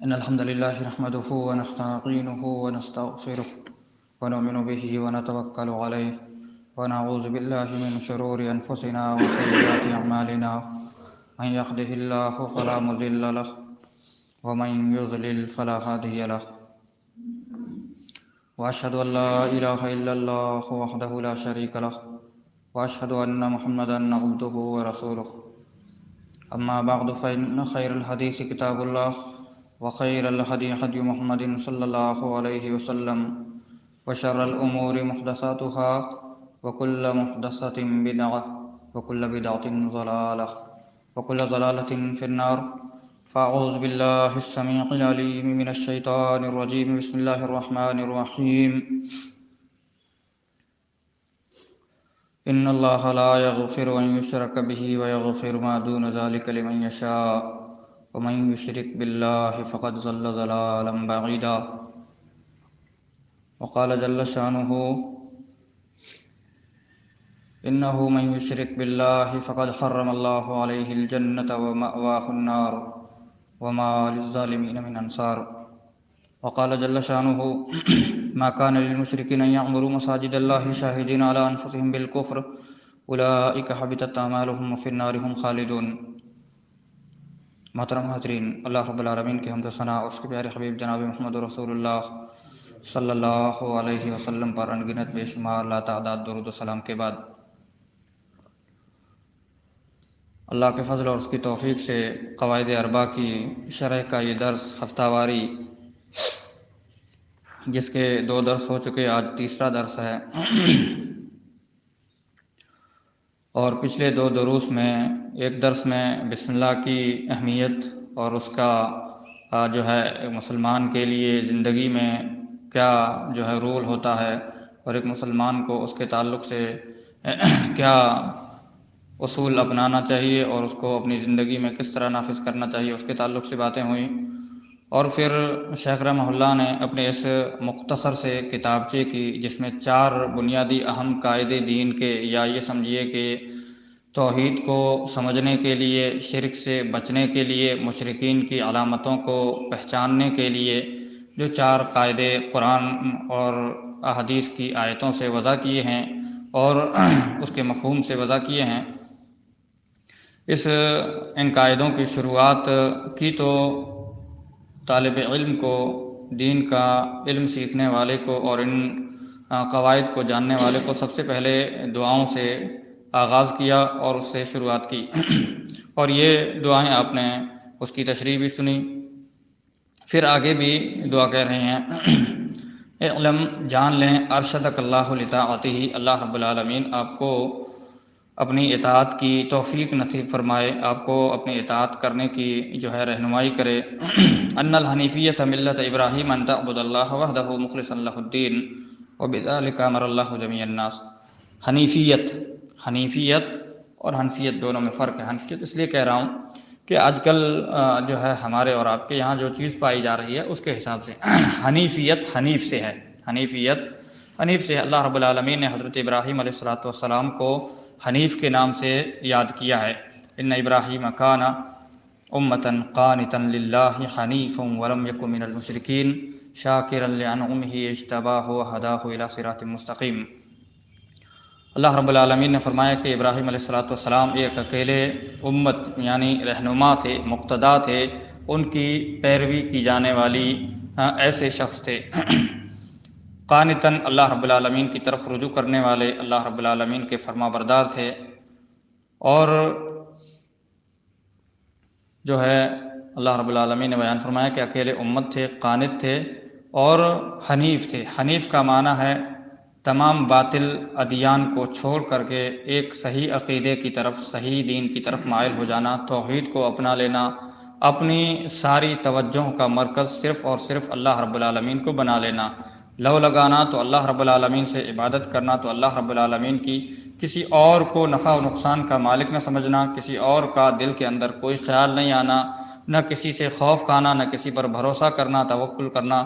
إن الحمد لله نحمده ونستعينه ونستغفره ونؤمن به ونتوكل عليه ونعوذ بالله من شرور أنفسنا وسيئات أعمالنا من يهده الله فلا مضل له ومن يضلل فلا هادي له وأشهد أن لا إله إلا الله وحده لا شريك له وأشهد أن محمدا عبده ورسوله أما بعد فإن خير الحديث كتاب الله وخير الهدي هدي محمد صلى الله عليه وسلم وشر الأمور محدثاتها وكل محدثة بدعة وكل بدعة ضلالة وكل ضلالة في النار فأعوذ بالله السميع العليم من الشيطان الرجيم بسم الله الرحمن الرحيم إن الله لا يغفر أن يشرك به ويغفر ما دون ذلك لمن يشاء ومن يشرك بالله فقد ضل ضلالا بعيدا وقال جل شانه إنه من يشرك بالله فقد حرم الله عليه الجنة ومأواه النار وما للظالمين من أنصار وقال جل شانه ما كان للمشركين أن يعمروا مساجد الله شاهدين على أنفسهم بالكفر أولئك حبطت أعمالهم وفي النار هم خالدون۔ محترم حاضرین، اللہ رب العالمین کے حمد و ثنا اور اس کے پیارے حبیب جناب محمد رسول اللہ صلی اللہ علیہ وسلم پر انگنت بے شمار لا تعداد درود و سلام کے بعد اللہ کے فضل اور اس کی توفیق سے قواعد اربع کی شرح کا یہ درس ہفتہ واری، جس کے 2 درس ہو چکے، آج تیسرا درس ہے۔ اور پچھلے 2 دروس میں ایک درس میں بسم اللہ کی اہمیت اور اس کا جو ہے مسلمان کے لیے زندگی میں کیا جو ہے رول ہوتا ہے، اور ایک مسلمان کو اس کے تعلق سے کیا اصول اپنانا چاہیے اور اس کو اپنی زندگی میں کس طرح نافذ کرنا چاہیے، اس کے تعلق سے باتیں ہوئیں۔ اور پھر شیخ رحمہ اللہ نے اپنے اس مختصر سے کتابچے کی، جس میں 4 بنیادی اہم قاعدے دین کے، یا یہ سمجھیے کہ توحید کو سمجھنے کے لیے، شرک سے بچنے کے لیے، مشرکین کی علامتوں کو پہچاننے کے لیے جو 4 قاعدے قرآن اور احادیث کی آیتوں سے وضع کیے ہیں اور اس کے مفہوم سے وضع کیے ہیں، ان قاعدوں کی شروعات کی تو طالب علم کو، دین کا علم سیکھنے والے کو اور ان قواعد کو جاننے والے کو سب سے پہلے دعاؤں سے آغاز کیا اور اس سے شروعات کی۔ اور یہ دعائیں آپ نے اس کی تشریح بھی سنی، پھر آگے بھی دعا کہہ رہے ہیں، علم جان لیں ارشدک اللہ لطاعتہ، اللہ رب العالمین آپ کو اپنی اطاعت کی توفیق نصیب فرمائے، آپ کو اپنی اطاعت کرنے کی جو ہے رہنمائی کرے۔ ان الحنیفیۃ ملت ابراہیم ان تعبد اللہ وحدہ مخلصا لہ الدین وبذلک امر اللہ جمیع الناس۔ حنیفیت اور حنفیت دونوں میں فرق ہے۔ حنفیت اس لیے کہہ رہا ہوں کہ آج کل جو ہے ہمارے اور آپ کے یہاں جو چیز پائی جا رہی ہے اس کے حساب سے حنیفیت حنیف سے ہے، اللہ رب العالمین نے حضرت ابراہیم علیہ السلام کو حنیف کے نام سے یاد کیا ہے۔ ان ابراہیم کان امۃ قانتا للہ حنیفا ولم یک من المشرکین شاکرا لانعمہ اجتباہ وہداہ الی صراط مستقیم۔ اللہ رب العالمین نے فرمایا کہ ابراہیم علیہ السلام ایک اکیلے امت یعنی رہنما تھے، مقتدا تھے، ان کی پیروی کی جانے والی ایسے شخص تھے، قانتاً اللہ رب العالمین کی طرف رجوع کرنے والے، اللہ رب العالمین کے فرما بردار تھے، اور جو ہے اللہ رب العالمین نے بیان فرمایا کہ اکیلے امت تھے، قانت تھے اور حنیف تھے۔ حنیف کا معنی ہے تمام باطل ادیان کو چھوڑ کر کے ایک صحیح عقیدے کی طرف، صحیح دین کی طرف مائل ہو جانا، توحید کو اپنا لینا، اپنی ساری توجہ کا مرکز صرف اور صرف اللہ رب العالمین کو بنا لینا، لو لگانا تو اللہ رب العالمین سے عبادت کرنا تو اللہ رب العالمین کی، کسی اور کو نفع و نقصان کا مالک نہ سمجھنا، کسی اور کا دل کے اندر کوئی خیال نہیں آنا، نہ کسی سے خوف کھانا، نہ کسی پر بھروسہ کرنا، توکل کرنا،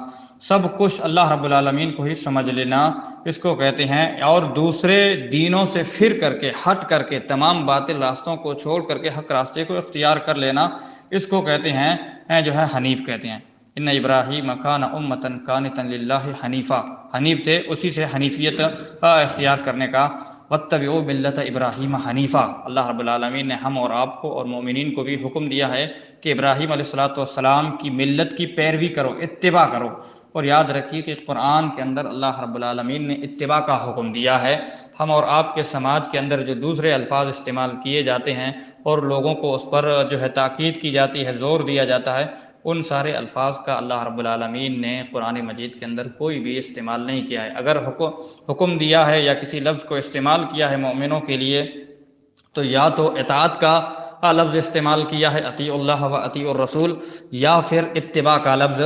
سب کچھ اللہ رب العالمین کو ہی سمجھ لینا، اس کو کہتے ہیں۔ اور دوسرے دینوں سے پھر کر کے، ہٹ کر کے، تمام باطل راستوں کو چھوڑ کر کے حق راستے کو اختیار کر لینا، اس کو کہتے ہیں جو ہے حنیف کہتے ہیں۔ ان ابراہیم کان امۃ قانتا للہ حنیفا، حنیف تھے، اسی سے حنیفیت اختیار کرنے کا، واتبعوا ملت ابراہیم حنیفا، اللہ رب العالمین نے ہم اور آپ کو اور مومنین کو بھی حکم دیا ہے کہ ابراہیم علیہ الصلوۃ والسلام کی ملت کی پیروی کرو، اتباع کرو۔ اور یاد رکھیے کہ قرآن کے اندر اللہ رب العالمین نے اتباع کا حکم دیا ہے۔ ہم اور آپ کے سماج کے اندر جو دوسرے الفاظ استعمال کیے جاتے ہیں اور لوگوں کو اس پر جو ہے تاکید کی جاتی ہے، زور دیا جاتا ہے، ان سارے الفاظ کا اللہ رب العالمین نے قرآن مجید کے اندر کوئی بھی استعمال نہیں کیا ہے۔ اگر حکم دیا ہے یا کسی لفظ کو استعمال کیا ہے مومنوں کے لیے، تو یا تو اطاعت کا لفظ استعمال کیا ہے، اطیعوا اللہ و اطیعوا الرسول، یا پھر اتباع کا لفظ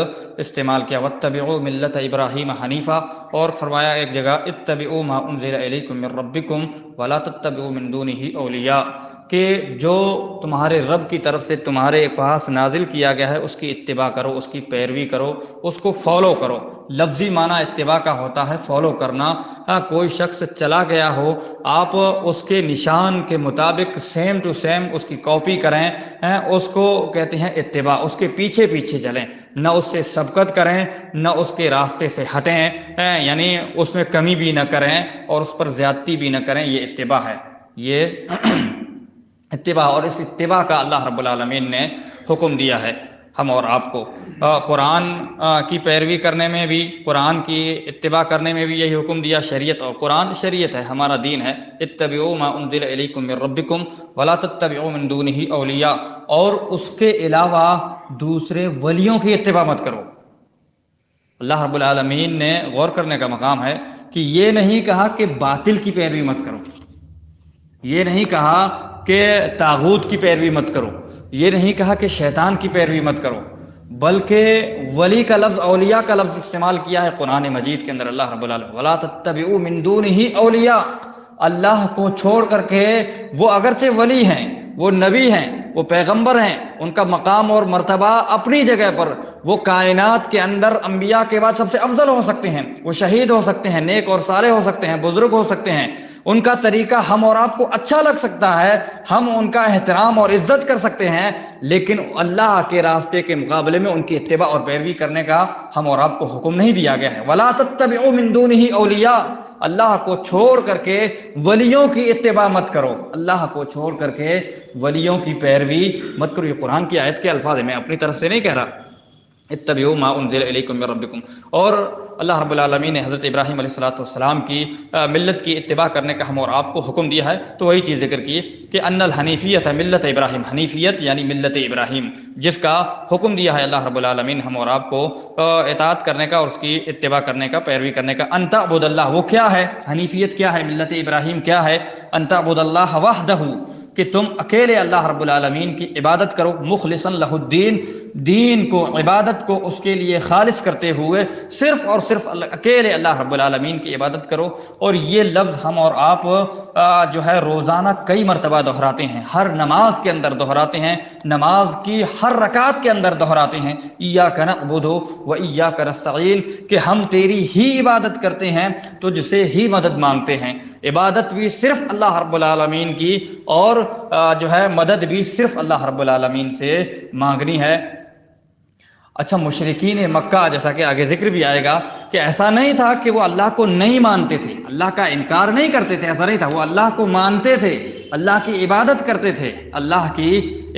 استعمال کیا، واتبعوا ملت ابراہیم حنیفا، اور فرمایا ایک جگہ اتبعوا ما انزل الیکم من ربکم ولا تتبعوا من دونہ اولیاء، کہ جو تمہارے رب کی طرف سے تمہارے پاس نازل کیا گیا ہے اس کی اتباع کرو، اس کی پیروی کرو، اس کو فالو کرو۔ لفظی معنی اتباع کا ہوتا ہے فالو کرنا۔ کوئی شخص چلا گیا ہو، آپ اس کے نشان کے مطابق سیم ٹو سیم اس کی کاپی کریں، اس کو کہتے ہیں اتباع، اس کے پیچھے پیچھے چلیں، نہ اس سے سبقت کریں نہ اس کے راستے سے ہٹیں، یعنی اس میں کمی بھی نہ کریں اور اس پر زیادتی بھی نہ کریں، یہ اتباع ہے، یہ اتباع۔ اور اس اتباع کا اللہ رب العالمین نے حکم دیا ہے ہم اور آپ کو۔ قرآن کی پیروی کرنے میں بھی، قرآن کی اتباع کرنے میں بھی یہی حکم دیا، شریعت، اور قرآن شریعت ہے، ہمارا دین ہے۔ اتبعوا ما انزل الیکم من ربکم ولا تتبعوا من دونہ اولیاء، اور اس کے علاوہ دوسرے ولیوں کی اتباع مت کرو۔ اللہ رب العالمین نے غور کرنے کا مقام ہے کہ یہ نہیں کہا کہ باطل کی پیروی مت کرو، یہ نہیں کہا کہ طاغوت کی پیروی مت کرو، یہ نہیں کہا کہ شیطان کی پیروی مت کرو، بلکہ ولی کا لفظ، اولیاء کا لفظ استعمال کیا ہے قرآن مجید کے اندر اللہ رب العالمین، وَلَا تَتَّبِعُوا مِن دُونِهِ اولیاء، اللہ کو چھوڑ کر کے، وہ اگرچہ ولی ہیں، وہ نبی ہیں، وہ پیغمبر ہیں، ان کا مقام اور مرتبہ اپنی جگہ پر، وہ کائنات کے اندر انبیاء کے بعد سب سے افضل ہو سکتے ہیں، وہ شہید ہو سکتے ہیں، نیک اور صالح ہو سکتے ہیں، بزرگ ہو سکتے ہیں، ان کا طریقہ ہم اور آپ کو اچھا لگ سکتا ہے، ہم ان کا احترام اور عزت کر سکتے ہیں، لیکن اللہ کے راستے کے مقابلے میں ان کی اتباع اور پیروی کرنے کا ہم اور آپ کو حکم نہیں دیا گیا ہے۔ وَلَا تَتَّبِعُوا مِن دُونِهِ اولیاء، اللہ کو چھوڑ کر کے ولیوں کی اتباع مت کرو، اللہ کو چھوڑ کر کے ولیوں کی پیروی مت کرو۔ یہ قرآن کی آیت کے الفاظ ہیں، میں اپنی طرف سے نہیں کہہ رہا۔ اتبعوا ما انزل الیکم من ربکم، اور اللہ رب العالمین نے حضرت ابراہیم علیہ السلام کی ملت کی اتباع کرنے کا ہم اور آپ کو حکم دیا ہے، تو وہی چیز ذکر کی کہ ان الحنیفیت ملت ابراہیم، حنیفیت یعنی ملت ابراہیم، جس کا حکم دیا ہے اللہ رب العالمین ہم اور آپ کو اطاعت کرنے کا اور اس کی اتباع کرنے کا، پیروی کرنے کا۔ ان تعبد اللہ، وہ کیا ہے حنیفیت، کیا ہے ملت ابراہیم، کیا ہے ان تعبد اللہ وحدہ، کہ تم اکیلے اللہ رب العالمین کی عبادت کرو، مخلصا لہ الدین، دین کو، عبادت کو اس کے لیے خالص کرتے ہوئے صرف اور صرف اکیلے اللہ رب العالمین کی عبادت کرو۔ اور یہ لفظ ہم اور آپ جو ہے روزانہ کئی مرتبہ دہراتے ہیں، ہر نماز کے اندر دہراتے ہیں، نماز کی ہر رکعت کے اندر دہراتے ہیں، ایاک نعبد و ایاک نستعین، کہ ہم تیری ہی عبادت کرتے ہیں، تجھ سے ہی مدد مانگتے ہیں۔ عبادت بھی صرف اللہ رب العالمین کی، اور جو ہے مدد بھی صرف اللہ رب العالمین سے مانگنی ہے۔ اچھا، مشرکین مکہ، جیسا کہ آگے ذکر بھی آئے گا، کہ ایسا نہیں تھا کہ وہ اللہ کو نہیں مانتے تھے، اللہ کا انکار نہیں کرتے تھے، ایسا نہیں تھا، وہ اللہ کو مانتے تھے، اللہ کی عبادت کرتے تھے، اللہ کی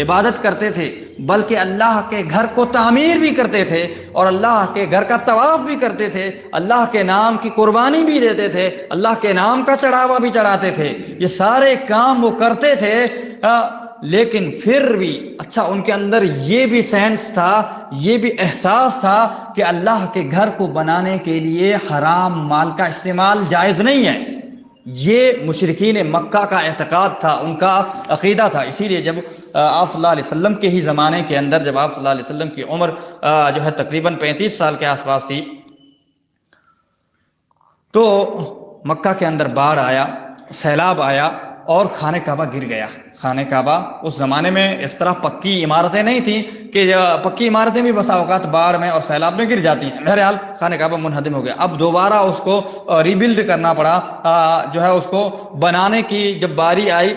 عبادت کرتے تھے، بلکہ اللہ کے گھر کو تعمیر بھی کرتے تھے، اور اللہ کے گھر کا طواف بھی کرتے تھے، اللہ کے نام کی قربانی بھی دیتے تھے، اللہ کے نام کا چڑھاوا بھی چڑھاتے تھے، یہ سارے کام وہ کرتے تھے، لیکن پھر بھی اچھا ان کے اندر یہ بھی سینس تھا، یہ بھی احساس تھا کہ اللہ کے گھر کو بنانے کے لیے حرام مال کا استعمال جائز نہیں ہے۔ یہ مشرکین مکہ کا اعتقاد تھا، ان کا عقیدہ تھا۔ اسی لیے جب آپ صلی اللہ علیہ وسلم کے ہی زمانے کے اندر، جب آپ صلی اللہ علیہ وسلم کی عمر جو ہے تقریباً 35 سال کے آس پاس تھی، تو مکہ کے اندر باڑھ آیا، سیلاب آیا، اور خانہ کعبہ گر گیا۔ خانہ کعبہ اس زمانے میں اس طرح پکی عمارتیں نہیں تھیں، کہ پکی عمارتیں بھی بسا اوقات باڑھ میں اور سیلاب میں گر جاتی ہیں۔ بہرحال خانہ کعبہ منہدم ہو گیا، اب دوبارہ اس کو ریبلڈ کرنا پڑا، جو ہے اس کو بنانے کی جب باری آئی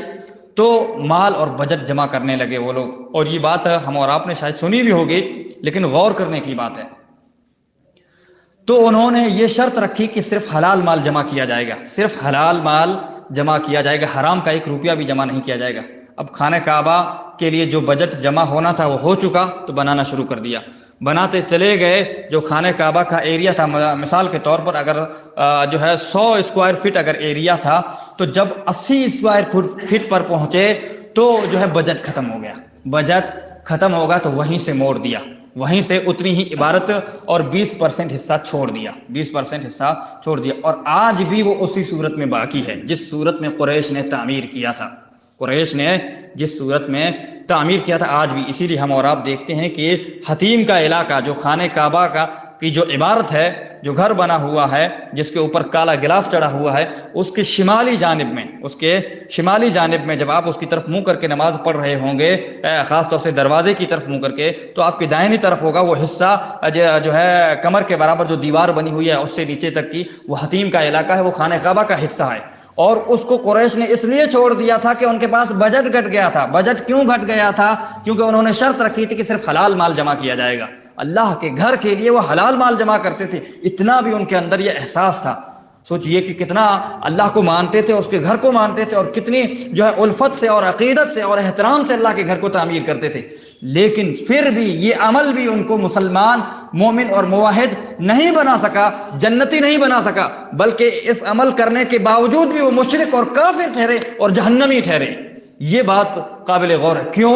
تو مال اور بجٹ جمع کرنے لگے وہ لوگ۔ اور یہ بات ہم اور آپ نے شاید سنی بھی ہوگی لیکن غور کرنے کی بات ہے، تو انہوں نے یہ شرط رکھی کہ صرف حلال مال جمع کیا جائے گا، صرف حلال مال جمع کیا جائے گا، حرام کا 1 روپیہ بھی جمع نہیں کیا جائے گا۔ اب خانہ کعبہ کے لیے جو بجٹ جمع ہونا تھا وہ ہو چکا، تو بنانا شروع کر دیا، بناتے چلے گئے۔ جو خانہ کعبہ کا ایریا تھا، مثال کے طور پر اگر جو ہے 100 اسکوائر فٹ اگر ایریا تھا، تو جب 80 اسکوائر فٹ پر پہنچے تو جو ہے بجٹ ختم ہو گیا، بجٹ ختم ہوگا تو وہیں سے موڑ دیا، وہیں سے اتنی ہی عبارت اور 20% حصہ چھوڑ دیا، 20% حصہ چھوڑ دیا، اور آج بھی وہ اسی صورت میں باقی ہے جس صورت میں قریش نے تعمیر کیا تھا، قریش نے جس صورت میں تعمیر کیا تھا آج بھی۔ اسی لیے ہم اور آپ دیکھتے ہیں کہ حتیم کا علاقہ جو خانہ کعبہ کی جو عبارت ہے، جو گھر بنا ہوا ہے جس کے اوپر کالا غلاف چڑھا ہوا ہے، اس کے شمالی جانب میں جب آپ اس کی طرف منہ کر کے نماز پڑھ رہے ہوں گے، خاص طور سے دروازے کی طرف منہ کر کے، تو آپ کی دائنی طرف ہوگا وہ حصہ جو ہے کمر کے برابر جو دیوار بنی ہوئی ہے اس سے نیچے تک کی، وہ حتیم کا علاقہ ہے، وہ خانہ کعبہ کا حصہ ہے۔ اور اس کو قریش نے اس لیے چھوڑ دیا تھا کہ ان کے پاس بجٹ گھٹ گیا تھا۔ بجٹ کیوں گھٹ گیا تھا؟ کیونکہ انہوں نے شرط رکھی تھی کہ صرف حلال مال جمع کیا جائے گا، اللہ کے گھر کے لیے وہ حلال مال جمع کرتے تھے۔ اتنا بھی ان کے اندر یہ احساس تھا، سوچئے کہ کتنا اللہ کو مانتے تھے، اس کے گھر کو مانتے تھے، اور کتنی جو ہے الفت سے اور عقیدت سے اور احترام سے اللہ کے گھر کو تعمیر کرتے تھے۔ لیکن پھر بھی یہ عمل بھی ان کو مسلمان، مومن اور موحد نہیں بنا سکا، جنتی نہیں بنا سکا، بلکہ اس عمل کرنے کے باوجود بھی وہ مشرک اور کافر ٹھہرے اور جہنمی ٹھہرے۔ یہ بات قابل غور ہے۔ کیوں؟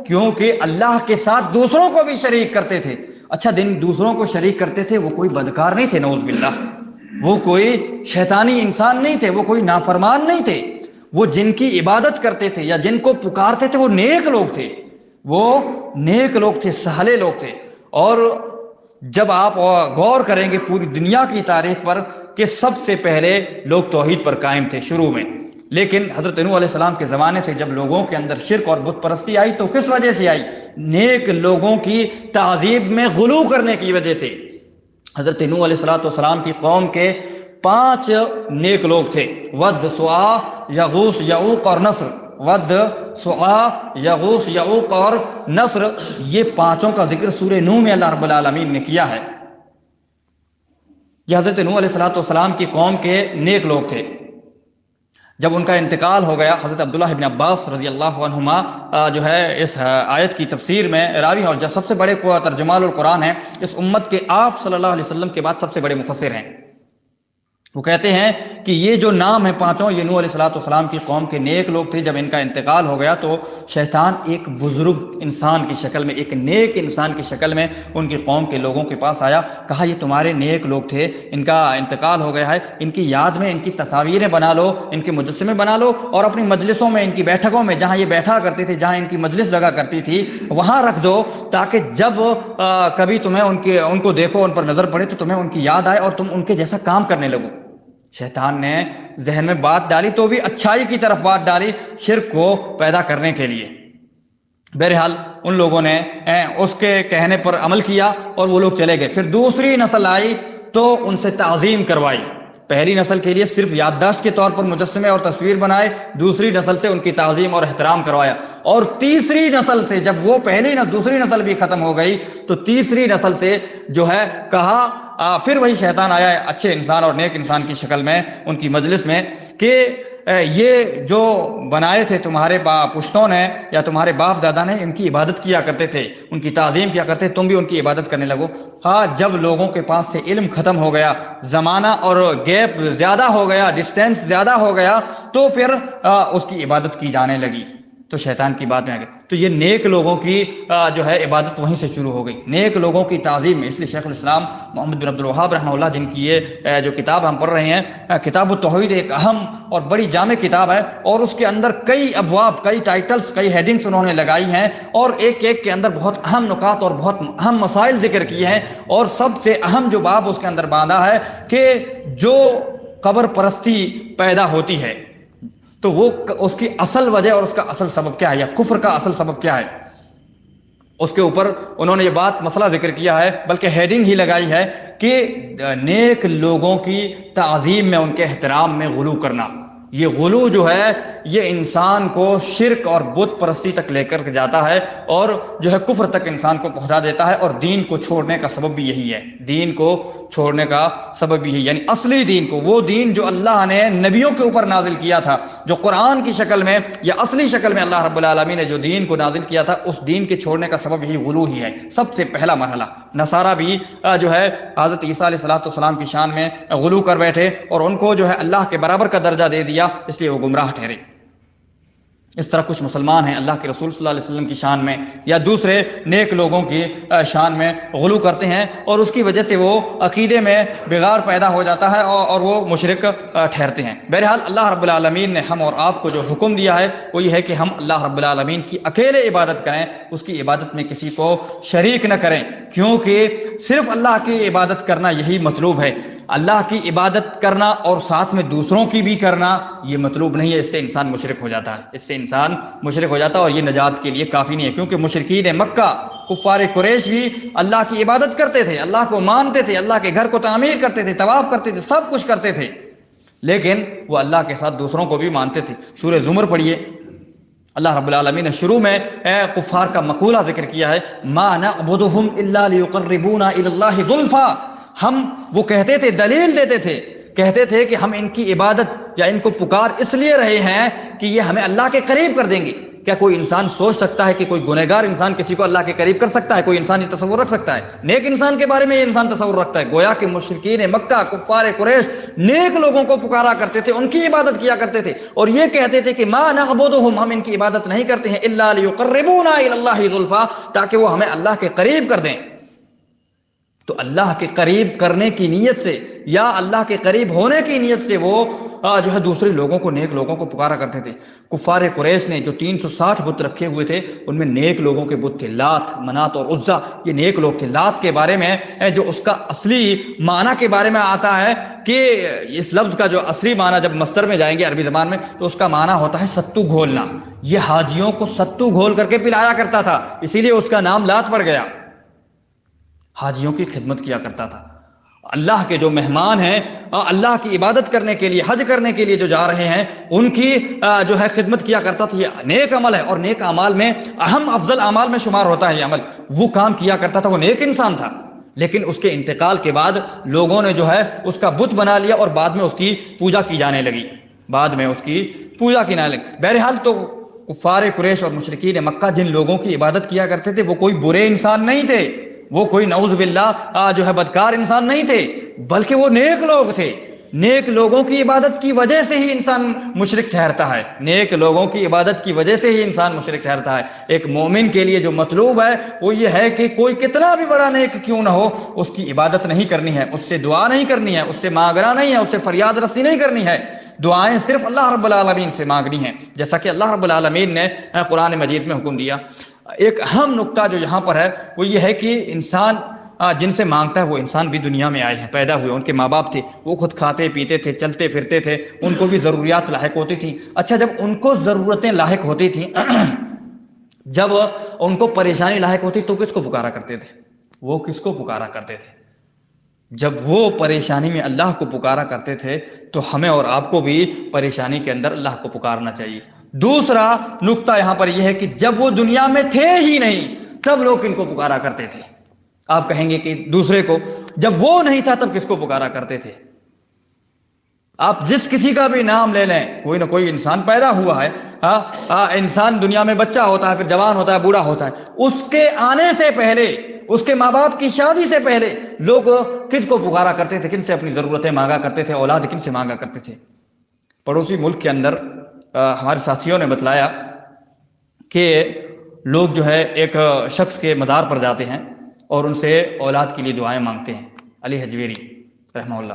کیونکہ اللہ کے ساتھ دوسروں کو بھی شریک کرتے تھے۔ اچھا، دوسروں کو شریک کرتے تھے، وہ کوئی بدکار نہیں تھے، نعوذ باللہ، وہ کوئی شیطانی انسان نہیں تھے، وہ کوئی نافرمان نہیں تھے، وہ جن کی عبادت کرتے تھے یا جن کو پکارتے تھے وہ نیک لوگ تھے، وہ نیک لوگ تھے، صالح لوگ تھے۔ اور جب آپ غور کریں گے پوری دنیا کی تاریخ پر کہ سب سے پہلے لوگ توحید پر قائم تھے شروع میں، لیکن حضرت نوح علیہ السلام کے زمانے سے جب لوگوں کے اندر شرک اور بت پرستی آئی تو کس وجہ سے آئی؟ نیک لوگوں کی تعظیم میں غلو کرنے کی وجہ سے۔ حضرت نوح علیہ السلام کی قوم کے 5 نیک لوگ تھے، ود، سواع، یغوث، یعوق اور نصر۔ ود، سواع، یغوث، یعوق اور نصر، یہ 5 کا ذکر سورہ نوح میں اللہ رب العالمین نے کیا ہے۔ یہ حضرت نوح علیہ السلام کی قوم کے نیک لوگ تھے۔ جب ان کا انتقال ہو گیا، حضرت عبداللہ ابن عباس رضی اللہ عنہما جو ہے اس آیت کی تفسیر میں راوی ہیں، اور جو سب سے بڑے ترجمان القرآن ہیں، اس امت کے آپ صلی اللہ علیہ وسلم کے بعد سب سے بڑے مفسر ہیں۔ وہ کہتے ہیں کہ یہ جو نام ہے 5، یہ نوح علیہ السلام کی قوم کے نیک لوگ تھے۔ جب ان کا انتقال ہو گیا تو شیطان ایک بزرگ انسان کی شکل میں، ایک نیک انسان کی شکل میں ان کی قوم کے لوگوں کے پاس آیا، کہا یہ تمہارے نیک لوگ تھے، ان کا انتقال ہو گیا ہے، ان کی یاد میں ان کی تصاویریں بنا لو، ان کے مجسمے بنا لو، اور اپنی مجلسوں میں، ان کی بیٹھکوں میں، جہاں یہ بیٹھا کرتے تھے، جہاں ان کی مجلس لگا کرتی تھی، وہاں رکھ دو، تاکہ جب کبھی تمہیں ان کو دیکھو، ان پر نظر پڑے تو تمہیں ان کی یاد آئے اور تم ان کے جیسا کام کرنے لگو۔ شیطان نے ذہن میں بات ڈالی تو بھی اچھائی کی طرف بات ڈالی، شرک کو پیدا کرنے کے لیے۔ بہرحال ان لوگوں نے اس کے کہنے پر عمل کیا اور وہ لوگ چلے گئے۔ پھر دوسری نسل آئی تو ان سے تعظیم کروائی۔ پہلی نسل کے لیے صرف یادداشت کے طور پر مجسمے اور تصویر بنائے، دوسری نسل سے ان کی تعظیم اور احترام کروایا، اور تیسری نسل سے جب وہ دوسری نسل بھی ختم ہو گئی تو تیسری نسل سے جو ہے کہا، پھر وہی شیطان آیا اچھے انسان اور نیک انسان کی شکل میں ان کی مجلس میں کہ یہ جو بنائے تھے تمہارے پشتوں نے یا تمہارے باپ دادا نے، ان کی عبادت کیا کرتے تھے، ان کی تعظیم کیا کرتے، تم بھی ان کی عبادت کرنے لگو۔ ہاں، جب لوگوں کے پاس سے علم ختم ہو گیا، زمانہ اور گیپ زیادہ ہو گیا، ڈسٹینس زیادہ ہو گیا، تو پھر اس کی عبادت کی جانے لگی، تو شیطان کی بات میں آ گئی۔ تو یہ نیک لوگوں کی جو ہے عبادت وہیں سے شروع ہو گئی، نیک لوگوں کی تعظیم میں۔ اس لیے شیخ الاسلام محمد بن عبد الوہاب رحمہ اللہ، جن کی یہ جو کتاب ہم پڑھ رہے ہیں، کتاب التوحید، ایک اہم اور بڑی جامع کتاب ہے، اور اس کے اندر کئی ابواب، کئی ٹائٹلز، کئی ہیڈنگز انہوں نے لگائی ہیں، اور ایک ایک کے اندر بہت اہم نکات اور بہت اہم مسائل ذکر کیے ہیں۔ اور سب سے اہم جو باب اس کے اندر باندھا ہے کہ جو قبر پرستی پیدا ہوتی ہے تو وہ اس کی اصل وجہ اور اس کا اصل سبب کیا ہے، یا کفر کا اصل سبب کیا ہے، اس کے اوپر انہوں نے یہ بات مسئلہ ذکر کیا ہے، بلکہ ہیڈنگ ہی لگائی ہے کہ نیک لوگوں کی تعظیم میں، ان کے احترام میں غلو کرنا۔ یہ غلو جو ہے یہ انسان کو شرک اور بت پرستی تک لے کر جاتا ہے اور جو ہے کفر تک انسان کو پہنچا دیتا ہے، اور دین کو چھوڑنے کا سبب بھی یہی ہے، دین کو چھوڑنے کا سبب بھی یہی، یعنی اصلی دین کو، وہ دین جو اللہ نے نبیوں کے اوپر نازل کیا تھا، جو قرآن کی شکل میں یا اصلی شکل میں اللہ رب العالمین نے جو دین کو نازل کیا تھا، اس دین کے چھوڑنے کا سبب یہی غلو ہی ہے، سب سے پہلا مرحلہ۔ نصارہ بھی جو ہے حضرت عیسیٰ علیہ السلام کی شان میں غلو کر بیٹھے اور ان کو جو ہے اللہ کے برابر کا درجہ دے دیا، اس لیے وہ گمراہ ٹھہرے۔ اس طرح کچھ مسلمان ہیں اللہ کے رسول صلی اللہ علیہ وسلم کی شان میں یا دوسرے نیک لوگوں کی شان میں غلو کرتے ہیں، اور اس کی وجہ سے وہ عقیدے میں بگاڑ پیدا ہو جاتا ہے اور وہ مشرک ٹھہرتے ہیں۔ بہرحال اللہ رب العالمین نے ہم اور آپ کو جو حکم دیا ہے وہ یہ ہے کہ ہم اللہ رب العالمین کی اکیلے عبادت کریں، اس کی عبادت میں کسی کو شریک نہ کریں، کیونکہ صرف اللہ کی عبادت کرنا یہی مطلوب ہے۔ اللہ کی عبادت کرنا اور ساتھ میں دوسروں کی بھی کرنا یہ مطلوب نہیں ہے، اس سے انسان مشرک ہو جاتا ہے، اس سے انسان مشرک ہو جاتا ہے، اور یہ نجات کے لیے کافی نہیں ہے، کیونکہ مشرکین مکہ، کفار قریش بھی اللہ کی عبادت کرتے تھے، اللہ کو مانتے تھے، اللہ کے گھر کو تعمیر کرتے تھے، طواف کرتے تھے، سب کچھ کرتے تھے، لیکن وہ اللہ کے ساتھ دوسروں کو بھی مانتے تھے۔ سورہ زمر پڑھیے، اللہ رب العالمین نے شروع میں کفار کا مقولہ ذکر کیا ہے، ما نعبدہم الا لیقربونا الی اللہ زلفا۔ ہم، وہ کہتے تھے، دلیل دیتے تھے، کہتے تھے کہ ہم ان کی عبادت یا ان کو پکار اس لیے رہے ہیں کہ یہ ہمیں اللہ کے قریب کر دیں گے۔ کیا کوئی انسان سوچ سکتا ہے کہ کوئی گنہگار انسان کسی کو اللہ کے قریب کر سکتا ہے؟ کوئی انسان یہ تصور رکھ سکتا ہے؟ نیک انسان کے بارے میں یہ انسان تصور رکھتا ہے؟ گویا کہ مشرکین مکہ، کفار قریش نیک لوگوں کو پکارا کرتے تھے، ان کی عبادت کیا کرتے تھے، اور یہ کہتے تھے کہ ما نعبدہم، ہم ان کی عبادت نہیں کرتے ہیں، الا لیقربونا الی اللہ زلفا، تاکہ وہ ہمیں اللہ کے قریب کر دیں۔ تو اللہ کے قریب کرنے کی نیت سے یا اللہ کے قریب ہونے کی نیت سے وہ جو ہے دوسرے لوگوں کو، نیک لوگوں کو پکارا کرتے تھے۔ کفار قریش نے جو 360 بت رکھے ہوئے تھے، ان میں نیک لوگوں کے بت تھے، لات، منات اور عزا، یہ نیک لوگ تھے۔ لات کے بارے میں جو اس کا اصلی معنی کے بارے میں آتا ہے کہ اس لفظ کا جو اصلی معنی جب مصدر میں جائیں گے عربی زبان میں تو اس کا معنی ہوتا ہے ستو گھولنا۔ یہ حاجیوں کو ستو گھول کر کے پلایا کرتا تھا، اسی لیے اس کا نام لات پڑ گیا، حاجیوں کی خدمت کیا کرتا تھا۔ اللہ کے جو مہمان ہیں، اللہ کی عبادت کرنے کے لیے، حج کرنے کے لیے جو جا رہے ہیں، ان کی جو ہے خدمت کیا کرتا تھا۔ یہ نیک عمل ہے، اور نیک اعمال میں اہم افضل اعمال میں شمار ہوتا ہے یہ عمل۔ وہ کام کیا کرتا تھا، وہ نیک انسان تھا، لیکن اس کے انتقال کے بعد لوگوں نے جو ہے اس کا بت بنا لیا اور بعد میں اس کی پوجا کی جانے لگی، بہرحال تو کفار قریش اور مشرکین مکہ جن لوگوں کی عبادت کیا کرتے تھے وہ کوئی برے انسان نہیں تھے، وہ کوئی نعوذ باللہ جو ہے بدکار انسان نہیں تھے، بلکہ وہ نیک لوگ تھے۔ نیک لوگوں کی عبادت کی وجہ سے ہی انسان مشرک ٹھہرتا ہے، نیک لوگوں کی عبادت کی وجہ سے ہی انسان مشرک ٹھہرتا ہے۔ ایک مومن کے لیے جو مطلوب ہے وہ یہ ہے کہ کوئی کتنا بھی بڑا نیک کیوں نہ ہو، اس کی عبادت نہیں کرنی ہے، اس سے دعا نہیں کرنی ہے، اس سے مانگنا نہیں ہے، اس سے فریاد رسی نہیں کرنی ہے، دعائیں صرف اللہ رب العالمین سے مانگنی ہیں، جیسا کہ اللہ رب العالمین نے قرآن مجید میں حکم دیا۔ ایک اہم نقطہ جو یہاں پر ہے وہ یہ ہے کہ انسان جن سے مانگتا ہے وہ انسان بھی دنیا میں آئے ہیں، پیدا ہوئے، ان کے ماں باپ تھے، وہ خود کھاتے پیتے تھے، چلتے پھرتے تھے، ان کو بھی ضروریات لاحق ہوتی تھیں۔ اچھا، جب ان کو ضرورتیں لاحق ہوتی تھیں، جب ان کو پریشانی لاحق ہوتی تو کس کو پکارا کرتے تھے؟ وہ کس کو پکارا کرتے تھے؟ جب وہ پریشانی میں اللہ کو پکارا کرتے تھے تو ہمیں اور آپ کو بھی پریشانی کے اندر اللہ کو پکارنا چاہیے۔ دوسرا نقطہ یہاں پر یہ ہے کہ جب وہ دنیا میں تھے ہی نہیں تب لوگ ان کو پکارا کرتے تھے۔ آپ کہیں گے کہ دوسرے کو، جب وہ نہیں تھا تب کس کو پکارا کرتے تھے؟ آپ جس کسی کا بھی نام لے لیں، کوئی نہ کوئی انسان پیدا ہوا ہے، انسان دنیا میں بچہ ہوتا ہے، پھر جوان ہوتا ہے، بوڑھا ہوتا ہے، اس کے آنے سے پہلے، اس کے ماں باپ کی شادی سے پہلے لوگ کن کو پکارا کرتے تھے؟ کن سے اپنی ضرورتیں مانگا کرتے تھے؟ اولاد کن سے مانگا کرتے تھے؟ پڑوسی ملک کے اندر ہمارے ساتھیوں نے بتلایا کہ لوگ جو ہے ایک شخص کے مزار پر جاتے ہیں اور ان سے اولاد کے لیے دعائیں مانگتے ہیں، علی حجویری رحمہ اللہ۔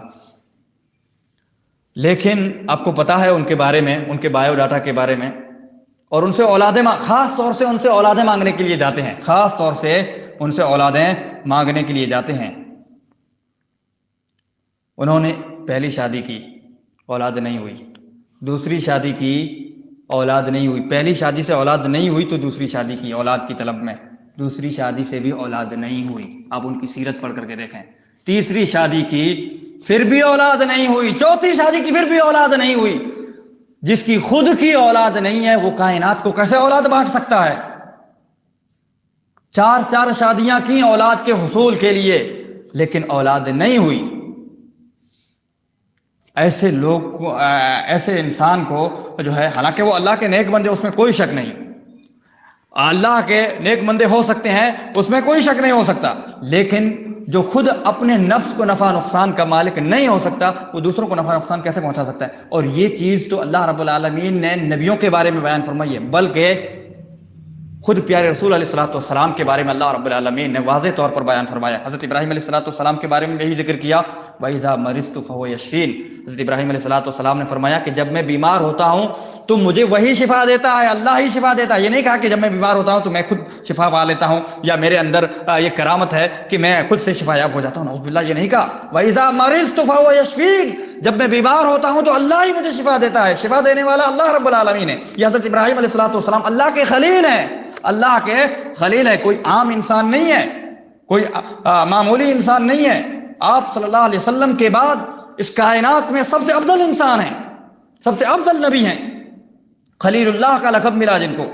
لیکن آپ کو پتا ہے ان کے بارے میں، ان کے بایو ڈاٹا کے بارے میں، اور ان سے اولادیں خاص طور سے ان سے اولادیں مانگنے کے لیے جاتے ہیں، خاص طور سے ان سے اولادیں مانگنے کے لیے جاتے ہیں۔ انہوں نے پہلی شادی کی، اولاد نہیں ہوئی، دوسری شادی کی، اولاد نہیں ہوئی، پہلی شادی سے اولاد نہیں ہوئی تو دوسری شادی کی اولاد کی طلب میں، دوسری شادی سے بھی اولاد نہیں ہوئی، آپ ان کی سیرت پڑھ کر کے دیکھیں۔ تیسری شادی کی، پھر بھی اولاد نہیں ہوئی، چوتھی شادی کی، پھر بھی اولاد نہیں ہوئی۔ جس کی خود کی اولاد نہیں ہے وہ کائنات کو کیسے اولاد بانٹ سکتا ہے؟ 4 شادیاں کی اولاد کے حصول کے لیے، لیکن اولاد نہیں ہوئی۔ ایسے لوگ کو، ایسے انسان کو جو ہے، حالانکہ وہ اللہ کے نیک بندے، اس میں کوئی شک نہیں، اللہ کے نیک بندے ہو سکتے ہیں، اس میں کوئی شک نہیں ہو سکتا، لیکن جو خود اپنے نفس کو نفع نقصان کا مالک نہیں ہو سکتا، وہ دوسروں کو نفع نقصان کیسے پہنچا سکتا ہے؟ اور یہ چیز تو اللہ رب العالمین نے نبیوں کے بارے میں بیان فرمائی ہے، بلکہ خود پیارے رسول علیہ الصلوۃ والسلام کے بارے میں اللہ رب العالمین نے واضح طور پر بیان فرمایا۔ حضرت ابراہیم علیہ الصلوۃ والسلام کے بارے میں یہی ذکر کیا، وَإِذَا مَرِضْتُ فَهُوَ يَشْفِينِ۔ حضرت ابراہیم علیہ الصلوۃ والسلام نے فرمایا کہ جب میں بیمار ہوتا ہوں تو مجھے وہی شفا دیتا ہے، اللہ ہی شفا دیتا ہے۔ یہ نہیں کہا کہ جب میں بیمار ہوتا ہوں تو میں خود شفا پا لیتا ہوں، یا میرے اندر یہ کرامت ہے کہ میں خود سے شفا یاب ہو جاتا ہوں، نعوذ باللہ، یہ نہیں کہا۔ وَإِذَا مَرِضْتُ فَهُوَ يَشْفِينِ، جب میں بیمار ہوتا ہوں تو اللہ ہی مجھے شفا دیتا ہے، شفا دینے والا اللہ رب العالمین ہے۔ یہ حضرت ابراہیم علیہ الصلوۃ والسلام اللہ کے خلیل ہیں، اللہ کے خلیل ہے، کوئی عام انسان نہیں ہے، کوئی معمولی انسان نہیں ہے۔ آپ صلی اللہ علیہ وسلم کے بعد اس کائنات میں سب سے افضل انسان ہیں، سب سے افضل نبی ہیں، خلیل اللہ کا لقب ملا جن کو،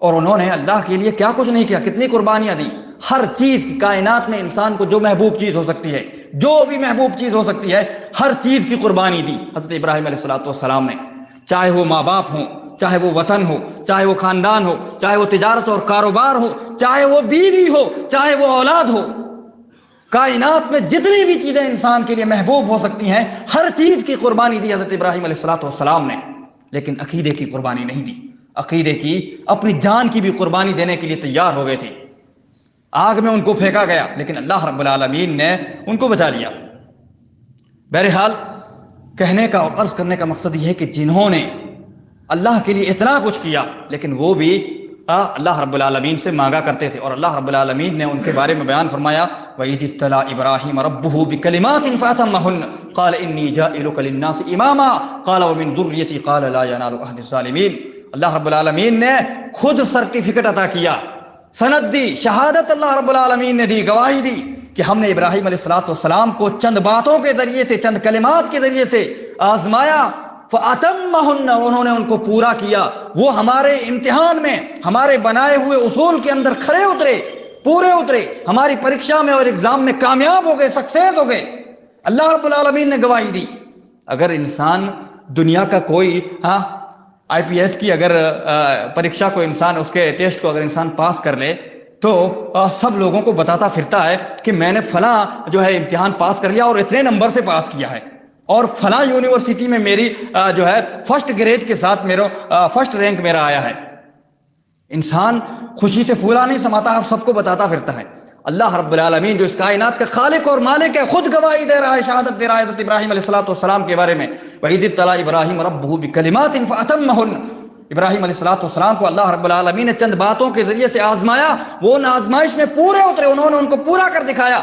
اور انہوں نے اللہ کے لیے کیا کچھ نہیں کیا، کتنی قربانیاں دی۔ ہر چیز کی کائنات میں انسان کو جو محبوب چیز ہو سکتی ہے، جو بھی محبوب چیز ہو سکتی ہے، ہر چیز کی قربانی دی حضرت ابراہیم علیہ الصلوۃ والسلام نے، چاہے وہ ماں باپ ہوں، چاہے وہ وطن ہو، چاہے وہ خاندان ہو، چاہے وہ تجارت اور کاروبار ہو، چاہے وہ بیوی ہو، چاہے وہ اولاد ہو۔ کائنات میں جتنی بھی چیزیں انسان کے لیے محبوب ہو سکتی ہیں، ہر چیز کی قربانی دی حضرت ابراہیم علیہ الصلوۃ والسلام نے، لیکن عقیدے کی قربانی نہیں دی۔ عقیدے کی، اپنی جان کی بھی قربانی دینے کے لیے تیار ہو گئے تھے۔ آگ میں ان کو پھینکا گیا، لیکن اللہ رب العالمین نے ان کو بچا لیا۔ بہرحال کہنے کا اور عرض کرنے کا مقصد یہ ہے کہ جنہوں نے اللہ کے لیے اتنا کچھ کیا، لیکن وہ بھی اللہ رب العالمین سے مانگا کرتے تھے، اور اللہ رب العالمین نے ان کے بارے میں بیان فرمایا، وَإِذِ ابْتَلَىٰ إِبْرَاهِيمَ رَبُّهُ بِكَلِمَاتٍ فَأَتَمَّهُنَّ قَالَ إِنِّي جَاعِلُكَ لِلنَّاسِ إِمَامًا قَالَ وَمِن ذُرِّيَّتِي قَالَ لَا يَنَالُ عَهْدِ الظَّالِمِينَ۔ اللہ رب العالمین نے خود سرٹیفکیٹ عطا کیا، سند دی، شہادت اللہ رب العالمین نے دی، گواہی دی کہ ہم نے ابراہیم علیہ الصلوۃ والسلام کو چند باتوں کے ذریعے سے، چند کلمات کے ذریعے سے آزمایا، فَأَتَمَّهُنَّ، انہوں نے ان کو پورا کیا۔ وہ ہمارے امتحان میں، ہمارے بنائے ہوئے اصول کے اندر کھڑے اترے، پورے اترے، ہماری پریکشا میں اور ایگزام میں کامیاب ہو گئے، سکسیس ہو گئے۔ اللہ رب العالمین نے گواہی دی۔ اگر انسان دنیا کا کوئی آئی پی ایس کی اگر پریکشا کو انسان، اس کے ٹیسٹ کو اگر انسان پاس کر لے تو سب لوگوں کو بتاتا پھرتا ہے کہ میں نے فلاں جو ہے امتحان پاس کر لیا اور اتنے نمبر سے پاس کیا ہے، اور فلاں یونیورسٹی میں میری جو ہے فرسٹ گریڈ کے ساتھ میرا فرسٹ رینک میرا آیا ہے۔ انسان خوشی سے پھولا نہیں سماتا، آپ سب کو بتاتا پھرتا ہے۔ اللہ رب العالمین جو اس کائنات کا خالق اور مالک ہے، خود گواہی دے رہا ہے، شہادت دے رہا ہے حضرت ابراہیم علیہ الصلوۃ والسلام کے بارے میں، وَإِذِ ابْتَلَىٰ إِبْرَاهِيمَ رَبُّهُ بِكَلِمَاتٍ فَأَتَمَّهُنَّ۔ ابراہیم علیہ الصلوۃ والسلام کو اللہ رب العالمین نے چند باتوں کے ذریعے سے آزمایا، وہ ان آزمائش میں پورے اترے، انہوں نے ان کو پورا کر دکھایا۔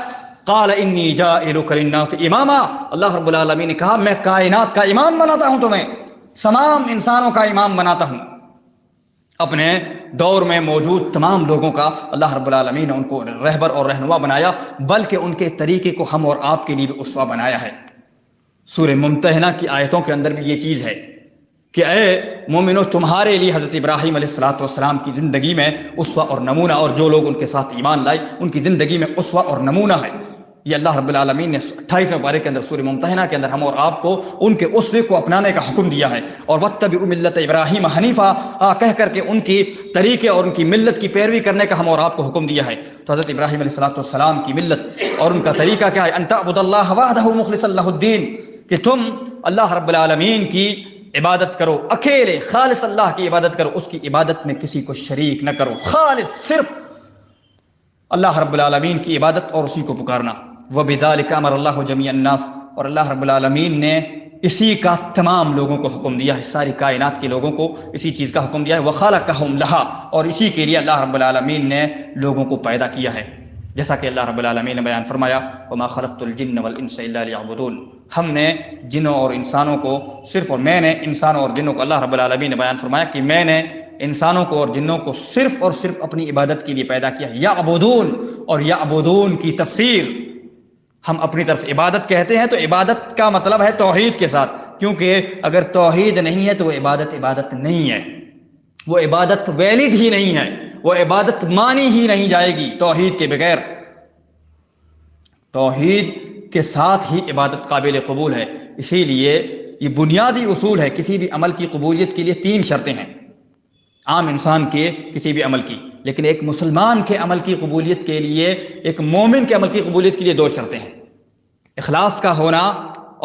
قال انی جاعلک للناس اماما، اللہ رب العالمین نے کہا میں کائنات کا امام بناتا ہوں، تمہیں تمام انسانوں کا امام بناتا ہوں۔ اپنے دور میں موجود تمام لوگوں کا اللہ رب العالمین نے ان کو رہبر اور رہنما بنایا، بلکہ ان کے طریقے کو ہم اور آپ کے لیے بھی اسوہ بنایا ہے۔ سورہ ممتحنہ کی آیتوں کے اندر بھی یہ چیز ہے کہ اے مومنو، تمہارے لیے حضرت ابراہیم علیہ الصلوۃ والسلام کی زندگی میں اسوہ اور نمونہ، اور جو لوگ ان کے ساتھ ایمان لائے ان کی زندگی میں اسوہ اور نمونہ ہے۔ یہ اللہ رب العالمین نے 28ویں پارے کے اندر سورہ ممتحنہ کے اندر ہم اور آپ کو ان کے اسوے کو اپنانے کا حکم دیا ہے، اور وَاتَّبِعُوا مِلَّةَ إِبْرَاهِيمَ حَنِيفًا کہہ کر کے ان کی طریقے اور ان کی ملت کی پیروی کرنے کا ہم اور آپ کو حکم دیا ہے۔ تو حضرت ابراہیم علیہ الصلوۃ والسلام کی ملت اور ان کا طریقہ کیا ہے؟ أَن تَعْبُدَ اللَّهَ وَحْدَهُ مُخْلِصًا لَهُ الدِّينَ، کہ تم اللہ رب العالمین کی عبادت کرو، اکیلے خالص اللہ کی عبادت کرو، اس کی عبادت میں کسی کو شریک نہ کرو، خالص صرف اللہ رب العالمین کی عبادت اور اسی کو پکارنا۔ وَبِذَلِكَ أَمَرَ اللَّهُ جَمِيعَ النَّاسِ، اور اللہ رب العالمین نے اسی کا تمام لوگوں کو حکم دیا ہے، ساری کائنات کے لوگوں کو اسی چیز کا حکم دیا ہے۔ وَخَلَقَهُمْ لَهَا، اور اسی کے لیے اللہ رب العالمین نے لوگوں کو پیدا کیا ہے، جیسا کہ اللہ رب العالمین نے بیان فرمایا وَمَا خَلَقْتُ الْجِنَّ وَالْإِنسَ إِلَّا لِيَعْبُدُونَ، ہم نے جنوں اور انسانوں کو صرف، اور میں نے انسانوں اور جنوں کو، اللہ رب العالمین نے بیان فرمایا کہ میں نے انسانوں کو اور جنوں کو صرف اور صرف اپنی عبادت کے لیے پیدا کیا ہے۔ یعبدون، اور یعبدون کی تفسیر ہم اپنی طرف سے عبادت کہتے ہیں تو عبادت کا مطلب ہے توحید کے ساتھ، کیونکہ اگر توحید نہیں ہے تو وہ عبادت نہیں ہے، وہ عبادت ویلڈ ہی نہیں ہے، وہ عبادت مانی ہی نہیں جائے گی توحید کے بغیر۔ توحید کے ساتھ ہی عبادت قابل قبول ہے۔ اسی لیے یہ بنیادی اصول ہے، کسی بھی عمل کی قبولیت کے لیے 3 شرطیں ہیں، عام انسان کے کسی بھی عمل کی، لیکن ایک مسلمان کے عمل کی قبولیت کے لیے، ایک مومن کے عمل کی قبولیت کے لیے 2 شرطیں ہیں، اخلاص کا ہونا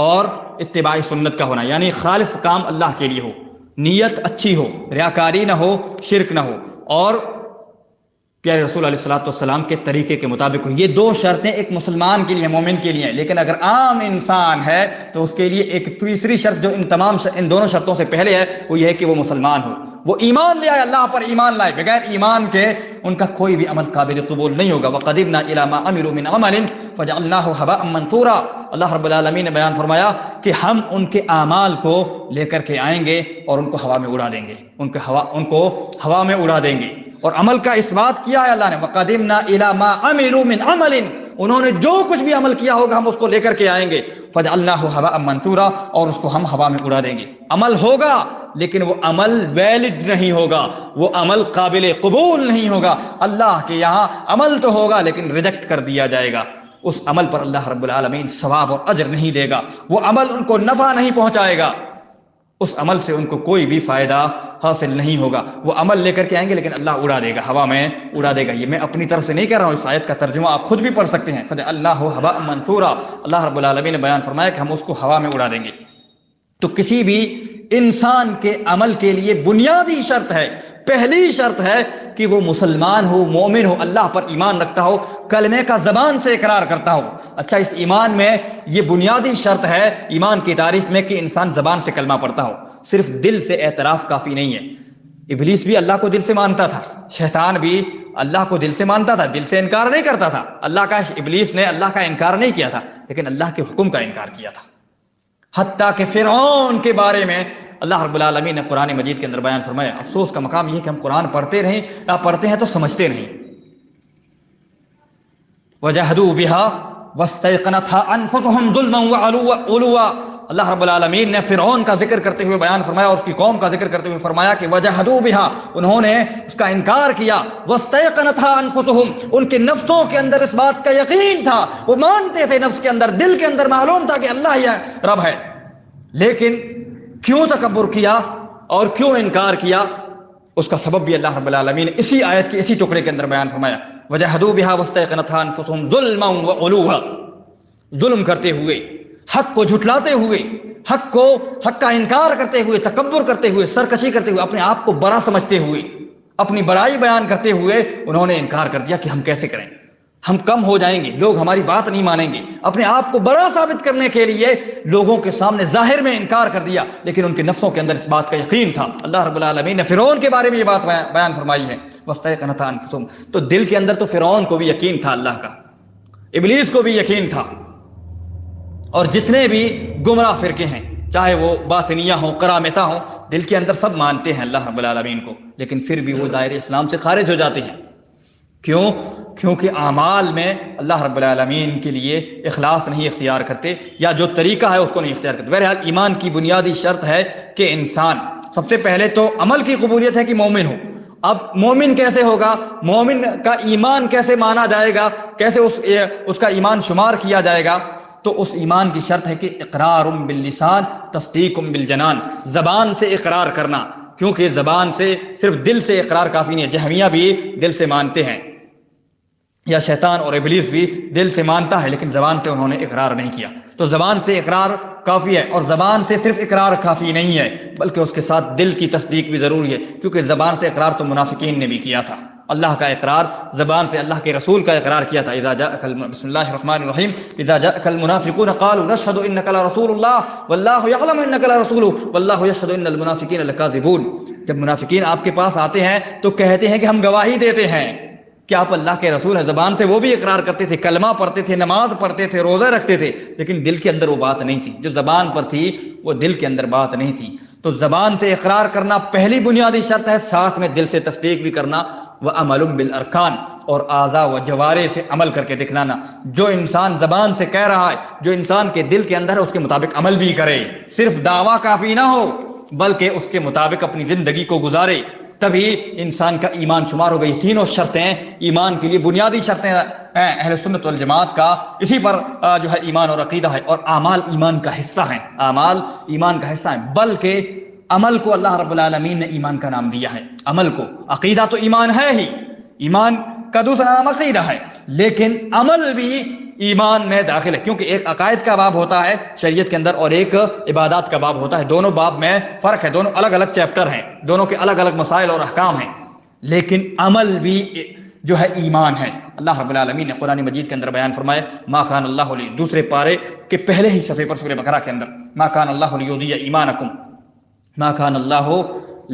اور اتباع سنت کا ہونا، یعنی خالص کام اللہ کے لیے ہو، نیت اچھی ہو، ریاکاری نہ ہو، شرک نہ ہو، اور پیارے رسول علیہ الصلوۃ والسلام کے طریقے کے مطابق ہو۔ یہ 2 شرطیں ایک مسلمان کے لیے، مومن کے لیے ہیں، لیکن اگر عام انسان ہے تو اس کے لیے ایک تیسری شرط جو ان دونوں شرطوں سے پہلے ہے، وہ یہ ہے کہ وہ مسلمان ہو، وہ ایمان لے آئے، اللہ پر ایمان لائے، بغیر ایمان کے ان کا کوئی بھی عمل قابل قبول نہیں ہوگا۔ وَقَدِمْنَا إِلَىٰ مَا عَمِلُوا مِنْ عَمَلٍ فَجَعَلْنَاهُ هَبَاءً مَنْثُورًا۔ اللہ رب العالمین نے بیان فرمایا کہ ہم ان کے اعمال کو لے کر کے آئیں گے اور ان کو ہوا میں اڑا دیں گے، ان کو ہوا میں اڑا دیں گے۔ اور عمل کا اثبات کیا ہے اللہ نے، وَقَدِمْنَا إِلَىٰ مَا عَمِلُوا مِنْ عَمَلٍ، انہوں نے جو کچھ بھی عمل کیا ہوگا ہم اس کو لے کر کے آئیں گے، فَجَعَلْنَاهُ هَبَاءً مَنْثُورًا، اور اس کو ہم ہوا میں اڑا دیں گے۔ عمل ہوگا لیکن وہ عمل ویلڈ نہیں ہوگا، وہ عمل قابل قبول نہیں ہوگا، اللہ کے یہاں عمل تو ہوگا لیکن ریجیکٹ کر دیا جائے گا، اس عمل پر اللہ رب العالمین ثواب اور اجر نہیں دے گا، وہ عمل ان کو نفع نہیں پہنچائے گا، اس عمل سے ان کو کوئی بھی فائدہ حاصل نہیں ہوگا۔ وہ عمل لے کر کے آئیں گے لیکن اللہ اڑا دے گا، ہوا میں اڑا دے گا۔ یہ میں اپنی طرف سے نہیں کہہ رہا ہوں، اس آیت کا ترجمہ آپ خود بھی پڑھ سکتے ہیں، فَجَعَلْنَاهُ هَبَاءً مَنْثُورًا، اللہ رب العالمین نے بیان فرمایا کہ ہم اس کو ہوا میں اڑا دیں گے۔ تو کسی بھی انسان کے عمل کے لیے بنیادی شرط ہے، پہلی شرط ہے کہ وہ مسلمان ہو، مومن ہو، اللہ پر ایمان رکھتا ہو، کلمے کا زبان سے اقرار کرتا ہو۔ اچھا، اس ایمان میں یہ بنیادی شرط ہے ایمان کی تعریف میں کہ انسان زبان سے کلمہ پڑھتا ہو، صرف دل سے اعتراف کافی نہیں ہے۔ ابلیس بھی اللہ کو دل سے مانتا تھا، شیطان بھی اللہ کو دل سے مانتا تھا، دل سے انکار نہیں کرتا تھا۔ ابلیس نے اللہ کا انکار نہیں کیا تھا لیکن اللہ کے حکم کا انکار کیا تھا۔ حتیٰ کہ فرعون کے بارے میں اللہ رب العالمین نے قرآن مجید کے اندر بیان فرمایا۔ افسوس کا مقام یہ ہے کہ ہم قرآن پڑھتے رہیں یا پڑھتے ہیں تو سمجھتے نہیں۔ وَجَحَدُوا بِهَا وَاسْتَيْقَنَتْهَا أَنفُسُهُمْ ظُلْمًا وَعُلُوًّا، اللہ رب العالمین نے فرعون کا ذکر کرتے ہوئے بیان فرمایا اور اس کی قوم کا ذکر کرتے ہوئے فرمایا کہ وَجَحَدُوا بِهَا، انہوں نے اس کا انکار کیا، وَاسْتَيْقَنَتْهَا أَنفُسُهُمْ، ان کے نفسوں کے اندر اس بات کا یقین تھا، وہ مانتے تھے، نفس کے اندر، دل کے اندر معلوم تھا کہ اللہ ہی رب ہے، لیکن کیوں تکبر کیا اور کیوں انکار کیا، اس کا سبب بھی اللہ رب العالمین نے اسی آیت کے اسی ٹکڑے کے اندر بیان فرمایا۔ وَجَحَدُوا بِهَا وَاسْتَيْقَنَتْهَا أَنفُسُهُمْ ظُلْمًا وَعُلُوًّا، ظلم کرتے ہوئے، حق کو جھٹلاتے ہوئے، حق کا انکار کرتے ہوئے، تکبر کرتے ہوئے، سرکشی کرتے ہوئے، اپنے آپ کو بڑا سمجھتے ہوئے، اپنی بڑائی بیان کرتے ہوئے انہوں نے انکار کر دیا کہ ہم کیسے کریں، ہم کم ہو جائیں گے، لوگ ہماری بات نہیں مانیں گے۔ اپنے آپ کو بڑا ثابت کرنے کے لیے لوگوں کے سامنے ظاہر میں انکار کر دیا، لیکن ان کے نفسوں کے اندر اس بات کا یقین تھا۔ اللہ رب العالمین نے فرعون کے بارے میں یہ بات بیان فرمائی ہے، وَاسْتَيْقَنَتْهَا أَنفُسُهُمْ، تو دل کے اندر تو فرعون کو بھی یقین تھا اللہ کا، ابلیس کو بھی یقین تھا، اور جتنے بھی گمراہ فرقے ہیں، چاہے وہ باطنیہ ہوں، قرامطہ ہوں، دل کے اندر سب مانتے ہیں اللہ رب العالمین کو، لیکن پھر بھی وہ دائرے اسلام سے خارج ہو جاتے ہیں۔ کیوں؟ کیونکہ اعمال میں اللہ رب العالمین کے لیے اخلاص نہیں اختیار کرتے، یا جو طریقہ ہے اس کو نہیں اختیار کرتے۔ بہرحال ایمان کی بنیادی شرط ہے کہ انسان، سب سے پہلے تو عمل کی قبولیت ہے کہ مومن ہو۔ اب مومن کیسے ہوگا، مومن کا ایمان کیسے مانا جائے گا، کیسے اس کا ایمان شمار کیا جائے گا، تو اس ایمان کی شرط ہے کہ اقرار باللسان تصدیق بالجنان، زبان سے اقرار کرنا، کیونکہ زبان سے صرف دل سے اقرار کافی نہیں ہے۔ جہمیہ بھی دل سے مانتے ہیں، یا شیطان اور ابلیس بھی دل سے مانتا ہے لیکن زبان سے انہوں نے اقرار نہیں کیا۔ تو زبان سے اقرار کافی ہے، اور زبان سے صرف اقرار کافی نہیں ہے بلکہ اس کے ساتھ دل کی تصدیق بھی ضروری ہے، کیونکہ زبان سے اقرار تو منافقین نے بھی کیا تھا، اللہ کا اقرار زبان سے اللہ کے رسول کا اقرار کیا تھا۔ بسم اللہ الرحمن الرحیم، اذا جاءك المنافقون قالوا نشهد انك لرسول الله والله يعلم انك لرسوله والله يشهد ان المنافقين لكاذبون، جب منافقین آپ کے پاس آتے ہیں تو کہتے ہیں کہ ہم گواہی دیتے ہیں کہ آپ اللہ کے رسول ہیں۔ زبان سے وہ بھی اقرار کرتے تھے، کلمہ پڑھتے تھے، نماز پڑھتے تھے، روزہ رکھتے تھے، لیکن دل کے اندر وہ بات نہیں تھی، جو زبان پر تھی وہ دل کے اندر بات نہیں تھی۔ تو زبان سے اقرار کرنا پہلی بنیادی شرط ہے، ساتھ میں دل سے تصدیق بھی کرنا وعمل بالارکان، اور اعضاء و جوارح سے عمل کر کے دکھلانا۔ جو انسان زبان سے کہہ رہا ہے، جو انسان کے دل کے اندر ہے، اس کے مطابق عمل بھی کرے، صرف دعویٰ کافی نہ ہو بلکہ اس کے مطابق اپنی زندگی کو گزارے، تبھی انسان کا ایمان شمار ہو گئی۔ تینوں شرطیں ایمان کے لیے بنیادی شرطیں اہل سنت والجماعت کا اسی پر جو ہے ایمان اور عقیدہ ہے، اور اعمال ایمان کا حصہ ہیں، اعمال ایمان کا حصہ ہیں، بلکہ عمل کو اللہ رب العالمین نے ایمان کا نام دیا ہے۔ عمل کو، عقیدہ تو ایمان ہے ہی، ایمان کا دوسرا نام عقیدہ ہے، لیکن عمل بھی ایمان میں داخل ہے، کیونکہ ایک عقائد کا باب ہوتا ہے شریعت کے اندر اور ایک عبادات کا باب ہوتا ہے، دونوں باب میں فرق ہے، دونوں الگ الگ چیپٹر ہیں، دونوں کے الگ الگ مسائل اور احکام ہیں، لیکن عمل بھی جو ہے ایمان ہے۔ اللہ رب العالمین نے قرآن مجید کے اندر بیان فرمایا، ما کان اللہ علیہ، دوسرے پارے کے پہلے ہی صفحے پر سورہ بقرہ کے اندر، ما کان اللہ لیضیع ایمانکم، ما کان اللہ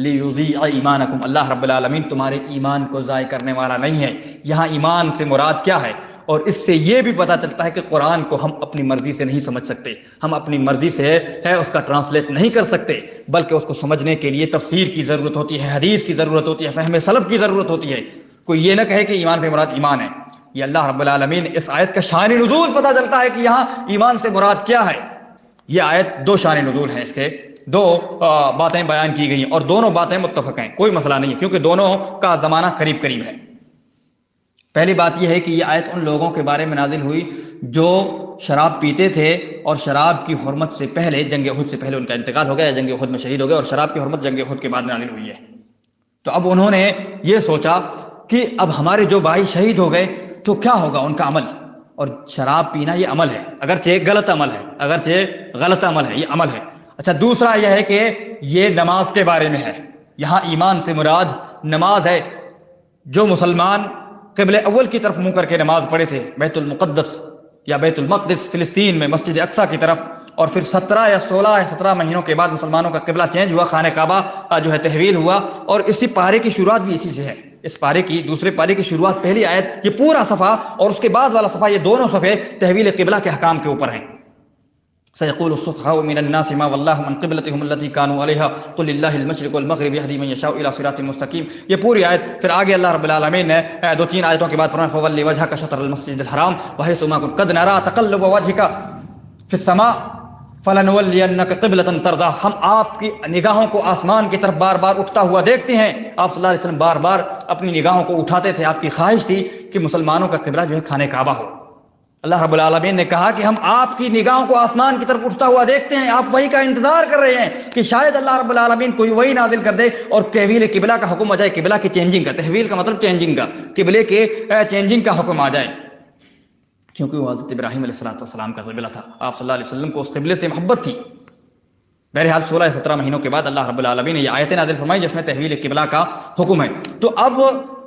لیضیع ایمانکم، اللہ رب العالمین تمہارے ایمان کو ضائع کرنے والا نہیں ہے۔ یہاں ایمان سے مراد کیا ہے؟ اور اس سے یہ بھی پتہ چلتا ہے کہ قرآن کو ہم اپنی مرضی سے نہیں سمجھ سکتے، ہم اپنی مرضی سے ہے اس کا ٹرانسلیٹ نہیں کر سکتے، بلکہ اس کو سمجھنے کے لیے تفسیر کی ضرورت ہوتی ہے، حدیث کی ضرورت ہوتی ہے، فہم سلف کی ضرورت ہوتی ہے۔ کوئی یہ نہ کہے کہ ایمان سے مراد ایمان ہے۔ یہ اللہ رب العالمین اس آیت کا شان نزول پتہ چلتا ہے کہ یہاں ایمان سے مراد کیا ہے۔ یہ آیت دو شان نزول ہیں، اس کے دو باتیں بیان کی گئی ہیں، اور دونوں باتیں متفق ہیں، کوئی مسئلہ نہیں ہے، کیونکہ دونوں کا زمانہ قریب قریب ہے۔ پہلی بات یہ ہے کہ یہ آیت ان لوگوں کے بارے میں نازل ہوئی جو شراب پیتے تھے، اور شراب کی حرمت سے پہلے، جنگ احد سے پہلے ان کا انتقال ہو گیا، جنگ احد میں شہید ہو گئے، اور شراب کی حرمت جنگ احد کے بعد نازل ہوئی ہے۔ تو اب انہوں نے یہ سوچا کہ اب ہمارے جو بھائی شہید ہو گئے تو کیا ہوگا ان کا عمل، اور شراب پینا یہ عمل ہے، اگرچہ غلط عمل ہے، اگرچہ غلط عمل ہے، یہ عمل ہے۔ اچھا، دوسرا یہ ہے کہ یہ نماز کے بارے میں ہے، یہاں ایمان سے مراد نماز ہے۔ جو مسلمان قبل اول کی طرف منہ کر کے نماز پڑھے تھے، بیت المقدس یا بیت المقدس فلسطین میں مسجد اقصیٰ کی طرف، اور پھر 17 یا 16 یا 17 مہینوں کے بعد مسلمانوں کا قبلہ چینج ہوا، خانہ کعبہ جو ہے تحویل ہوا، اور اسی پارے کی شروعات بھی اسی سے ہے۔ اس پارے کی، دوسرے پارے کی شروعات پہلی آیت، یہ پورا صفحہ اور اس کے بعد والا صفحہ، یہ دونوں صفحے تحویل قبلہ کے احکام کے اوپر ہیں۔ سيقول السفهاء من الناس ما واللهم عن قبلتهم التي كانوا عليها قل لله المشرق والمغرب يهدي من يشاء الى صراط مستقيم۔ یہ پوری آیت پھر آگے اللہ رب العالمین نے دو تین آیتوں کے بعد فرمایا فولی وجهك شطر المسجد الحرام وحيث ما كنت قد نرى تقلب وجهك في السماء فلنولينك قبلة ترضى۔ ہم آپ کی نگاہوں کو آسمان کی طرف بار بار اٹھتا ہوا دیکھتے ہیں۔ آپ صلی اللہ علیہ وسلم بار بار اپنی نگاہوں کو اٹھاتے تھے، آپ کی خواہش تھی کہ مسلمانوں کا قبلہ جو ہے خانہ کعبہ ہو۔ اللہ رب العالمین نے کہا کہ ہم آپ کی نگاہوں کو آسمان کی طرف اٹھتا ہوا دیکھتے ہیں، آپ وہی کا انتظار کر رہے ہیں کہ شاید اللہ رب العالمین کوئی وہی نازل کر دے اور تحویل قبلہ کا حکم آ جائے، قبلہ کی چینجنگ کا، تحویل کا مطلب چینجنگ کا، قبلے کے چینجنگ کا حکم آ جائے، کیونکہ وہ حضرت ابراہیم علیہ السلام کا قبلہ تھا، آپ صلی اللہ علیہ وسلم کو اس قبلے سے محبت تھی۔ بہرحال 16 یا 17 مہینوں کے بعد اللہ رب العالمین نے یہ آیتیں نازل فرمائی جس میں تحویل قبلہ کا حکم ہے۔ تو اب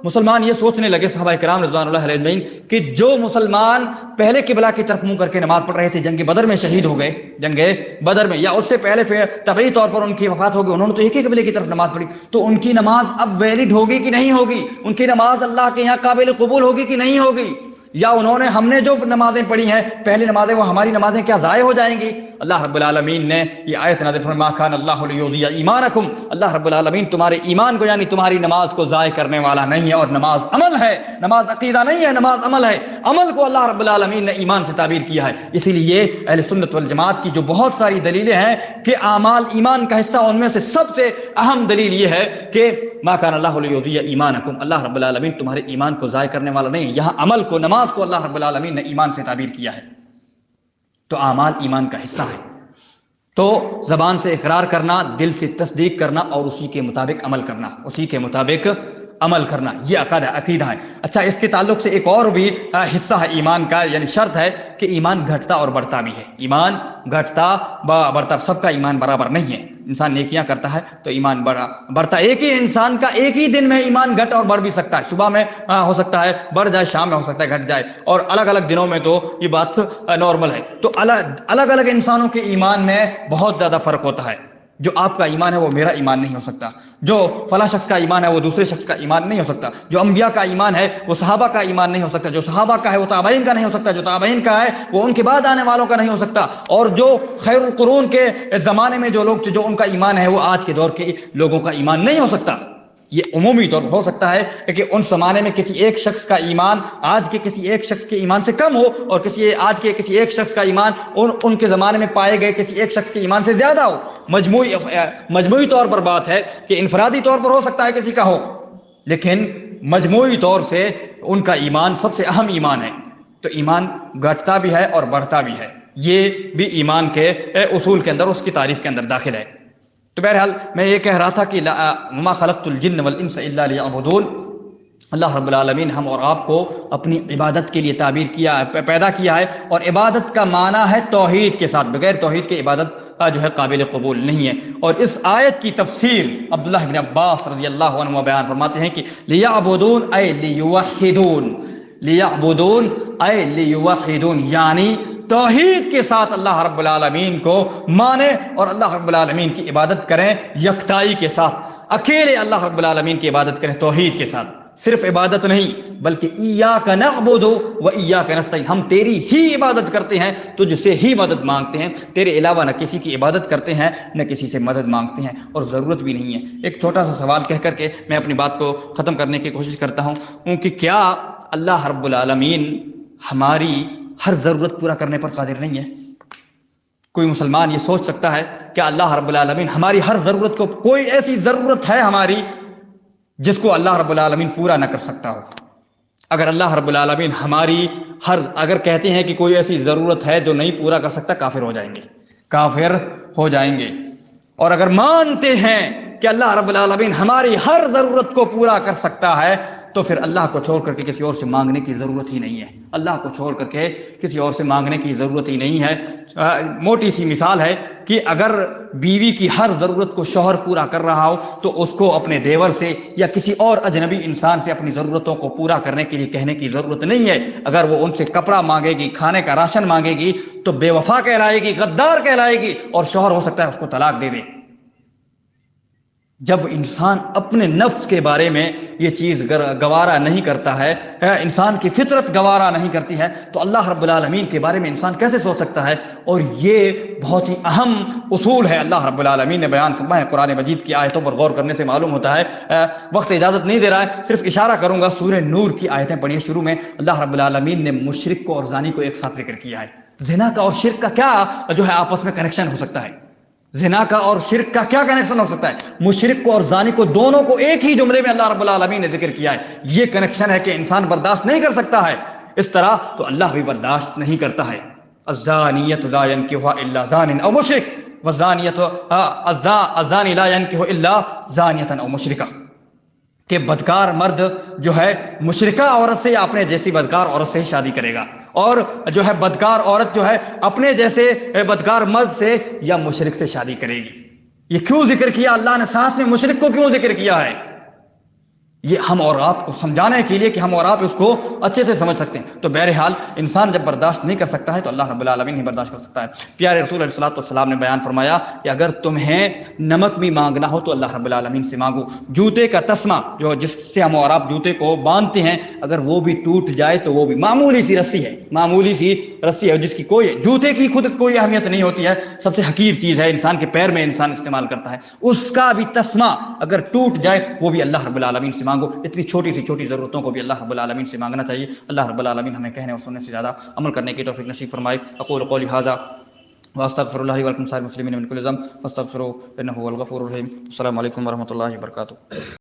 مسلمان یہ سوچنے لگے، صحابہ کرام رضوان اللہ علیہ اجمعین، کہ جو مسلمان پہلے قبلہ کی طرف منہ کر کے نماز پڑھ رہے تھے، جنگ بدر میں شہید ہو گئے، جنگ بدر میں یا اس سے پہلے طبعی طور پر ان کی وفات ہو گئی، انہوں نے تو ایک ہی قبلے کی طرف نماز پڑھی، تو ان کی نماز اب ویلڈ ہوگی کہ نہیں ہوگی؟ ان کی نماز اللہ کے یہاں قابل قبول ہوگی کہ نہیں ہوگی؟ یا انہوں نے، ہم نے جو نمازیں پڑھی ہیں پہلی نمازیں، وہ ہماری نمازیں کیا ضائع ہو جائیں گی؟ اللہ رب العالمین نے یہ آیت نازل فرمائی ما کان اللہ لیضیع ایمانکم، اللہ رب العالمین تمہارے ایمان کو یعنی تمہاری نماز کو ضائع کرنے والا نہیں ہے، اور نماز عمل ہے، نماز عقیدہ نہیں ہے، نماز عمل ہے۔ عمل کو اللہ رب العالمین نے ایمان سے تعبیر کیا ہے، اسی لیے اہل سنت والجماعت کی جو بہت ساری دلیلیں ہیں کہ اعمال ایمان کا حصہ، ان میں سے سب سے اہم دلیل یہ ہے کہ ما کان اللہ لیضیع ایمانکم، اللہ رب العالمین تمہارے ایمان کو ضائع کرنے والا نہیں ہے۔ یہاں عمل کو، نماز کو اللہ رب العالمین نے ایمان سے تعبیر کیا ہے، تو اعمال ایمان کا حصہ ہے۔ تو زبان سے اقرار کرنا، دل سے تصدیق کرنا، اور اسی کے مطابق عمل کرنا، اسی کے مطابق عمل کرنا، یہ عقیدہ ہے۔ اچھا، اس کے تعلق سے ایک اور بھی حصہ ہے ایمان کا، یعنی شرط ہے کہ ایمان گھٹتا اور بڑھتا بھی ہے۔ ایمان گھٹتا بڑھتا، سب کا ایمان برابر نہیں ہے۔ انسان نیکیاں کرتا ہے تو ایمان بڑھتا، ایک ہی انسان کا ایک ہی دن میں ایمان گھٹ اور بڑھ بھی سکتا ہے، صبح میں ہو سکتا ہے بڑھ جائے، شام میں ہو سکتا ہے گھٹ جائے، اور الگ الگ دنوں میں تو یہ بات نارمل ہے۔ تو الگ الگ انسانوں کے ایمان میں بہت زیادہ فرق ہوتا ہے۔ جو آپ کا ایمان ہے وہ میرا ایمان نہیں ہو سکتا، جو فلاں شخص کا ایمان ہے وہ دوسرے شخص کا ایمان نہیں ہو سکتا، جو انبیاء کا ایمان ہے وہ صحابہ کا ایمان نہیں ہو سکتا، جو صحابہ کا ہے وہ تابعین کا نہیں ہو سکتا، جو تابعین کا ہے وہ ان کے بعد آنے والوں کا نہیں ہو سکتا، اور جو خیر القرون کے زمانے میں جو لوگ تھے جو ان کا ایمان ہے وہ آج کے دور کے لوگوں کا ایمان نہیں ہو سکتا۔ یہ عمومی طور پر ہو سکتا ہے کہ ان زمانے میں کسی ایک شخص کا ایمان آج کے کسی ایک شخص کے ایمان سے کم ہو، اور آج کے کسی ایک شخص کا ایمان ان کے زمانے میں پائے گئے کسی ایک شخص کے ایمان سے زیادہ ہو۔ مجموعی طور پر بات ہے کہ انفرادی طور پر ہو سکتا ہے کسی کا ہو، لیکن مجموعی طور سے ان کا ایمان سب سے اہم ایمان ہے۔ تو ایمان گھٹتا بھی ہے اور بڑھتا بھی ہے، یہ بھی ایمان کے اصول کے اندر، اس کی تعریف کے اندر داخل ہے۔ تو بہرحال میں یہ کہہ رہا تھا کہ وما خلقت الجن والانس الا لیعبدون، اللہ رب العالمین ہم اور آپ کو اپنی عبادت کے لیے پیدا کیا ہے، اور عبادت کا معنی ہے توحید کے ساتھ، بغیر توحید کے عبادت جو ہے قابل قبول نہیں ہے۔ اور اس آیت کی تفسیر عبداللہ بن عباس رضی اللہ عنہ بیان فرماتے ہیں کہ لیعبدون اے لیوحدون، لیعبدون اے لیوحدون، یعنی توحید کے ساتھ اللہ رب العالمین کو مانے اور اللہ رب العالمین کی عبادت کریں، یکتائی کے ساتھ، اکیلے اللہ رب العالمین کی عبادت کریں توحید کے ساتھ۔ صرف عبادت نہیں بلکہ ایاک نعبد و ایاک نستعین، ہم تیری ہی عبادت کرتے ہیں، تجھ سے ہی مدد مانگتے ہیں، تیرے علاوہ نہ کسی کی عبادت کرتے ہیں نہ کسی سے مدد مانگتے ہیں، اور ضرورت بھی نہیں ہے۔ ایک چھوٹا سا سوال کہہ کر کے میں اپنی بات کو ختم کرنے کی کوشش کرتا ہوں کہ کیا اللہ رب العالمین ہماری ہر ضرورت پورا کرنے پر قادر نہیں ہے؟ کوئی مسلمان یہ سوچ سکتا ہے کہ اللہ رب العالمین ہماری ہر ضرورت کو، کوئی ایسی ضرورت ہے ہماری جس کو اللہ رب العالمین پورا نہ کر سکتا ہو؟ اگر اللہ رب العالمین ہماری اگر کہتے ہیں کہ کوئی ایسی ضرورت ہے جو نہیں پورا کر سکتا، کافر ہو جائیں گے، کافر ہو جائیں گے۔ اور اگر مانتے ہیں کہ اللہ رب العالمین ہماری ہر ضرورت کو پورا کر سکتا ہے، تو پھر اللہ کو چھوڑ کر کے کسی اور سے مانگنے کی ضرورت ہی نہیں ہے، اللہ کو چھوڑ کر کے کسی اور سے مانگنے کی ضرورت ہی نہیں ہے۔ موٹی سی مثال ہے کہ اگر بیوی کی ہر ضرورت کو شوہر پورا کر رہا ہو تو اس کو اپنے دیور سے یا کسی اور اجنبی انسان سے اپنی ضرورتوں کو پورا کرنے کے لیے کہنے کی ضرورت نہیں ہے۔ اگر وہ ان سے کپڑا مانگے گی، کھانے کا راشن مانگے گی، تو بے وفا کہلائے گی، غدار کہلائے گی، اور شوہر ہو سکتا ہے اس کو طلاق دے دے۔ جب انسان اپنے نفس کے بارے میں یہ چیز گوارا نہیں کرتا ہے، انسان کی فطرت گوارا نہیں کرتی ہے، تو اللہ رب العالمین کے بارے میں انسان کیسے سوچ سکتا ہے؟ اور یہ بہت ہی اہم اصول ہے، اللہ رب العالمین نے بیان فرمایا ہے۔ قرآن مجید کی آیتوں پر غور کرنے سے معلوم ہوتا ہے، وقت اجازت نہیں دے رہا ہے، صرف اشارہ کروں گا۔ سورہ نور کی آیتیں پڑھیے، شروع میں اللہ رب العالمین نے مشرک کو اور زانی کو ایک ساتھ ذکر کیا ہے۔ زنا کا اور شرک کا کیا جو ہے آپس میں کنیکشن ہو سکتا ہے؟ زنا کا اور شرک کا کیا کنیکشن ہو سکتا ہے؟ مشرک کو اور زانی کو، دونوں کو ایک ہی جملے میں اللہ رب العالمین نے ذکر کیا ہے۔ یہ کنیکشن ہے کہ انسان برداشت نہیں کر سکتا ہے، اس طرح تو اللہ بھی برداشت نہیں کرتا ہے۔ الزانیۃ لا ینکحها الا زان او مشرک والزانیۃ الزانی لا ینکح الا زانیۃ او مشرکہ، کہ بدکار مرد جو ہے مشرکہ عورت سے یا اپنے جیسی بدکار عورت سے ہی شادی کرے گا، اور جو ہے بدکار عورت جو ہے اپنے جیسے بدکار مرد سے یا مشرک سے شادی کرے گی۔ یہ کیوں ذکر کیا اللہ نے؟ ساتھ میں مشرک کو کیوں ذکر کیا ہے؟ یہ ہم اور آپ کو سمجھانے کے لیے کہ ہم اور آپ اس کو اچھے سے سمجھ سکتے ہیں۔ تو بہرحال انسان جب برداشت نہیں کر سکتا ہے تو اللہ رب العالمین ہی برداشت کر سکتا ہے۔ پیارے رسول علیہ الصلوۃ والسلام نے بیان فرمایا کہ اگر تمہیں نمک بھی مانگنا ہو تو اللہ رب العالمین سے مانگو۔ جوتے کا تسمہ جو جس سے ہم اور آپ جوتے کو باندھتے ہیں، اگر وہ بھی ٹوٹ جائے تو وہ بھی معمولی سی رسی ہے، معمولی سی رسی ہے جس کی جوتے کی خود کوئی اہمیت نہیں ہوتی ہے، سب سے حقیر چیز ہے، انسان کے پیر میں انسان استعمال کرتا ہے، اس کا بھی تسمہ اگر ٹوٹ جائے وہ بھی اللہ رب العالمین سے مانگو۔ اتنی چھوٹی سی چھوٹی ضرورتوں کو بھی اللہ رب العالمین سے مانگنا چاہیے۔ اللہ رب العالمین ہمیں کہنے اور سننے سے زیادہ عمل کرنے کی توفیق نصیب فرمائے۔ اقول قولی ھذا واستغفر اللہ لي ولكم سائر المسلمين من كل ذنب فاستغفروه انه هو الغفور الرحيم۔ السلام علیکم ورحمۃ اللہ وبرکاتہ۔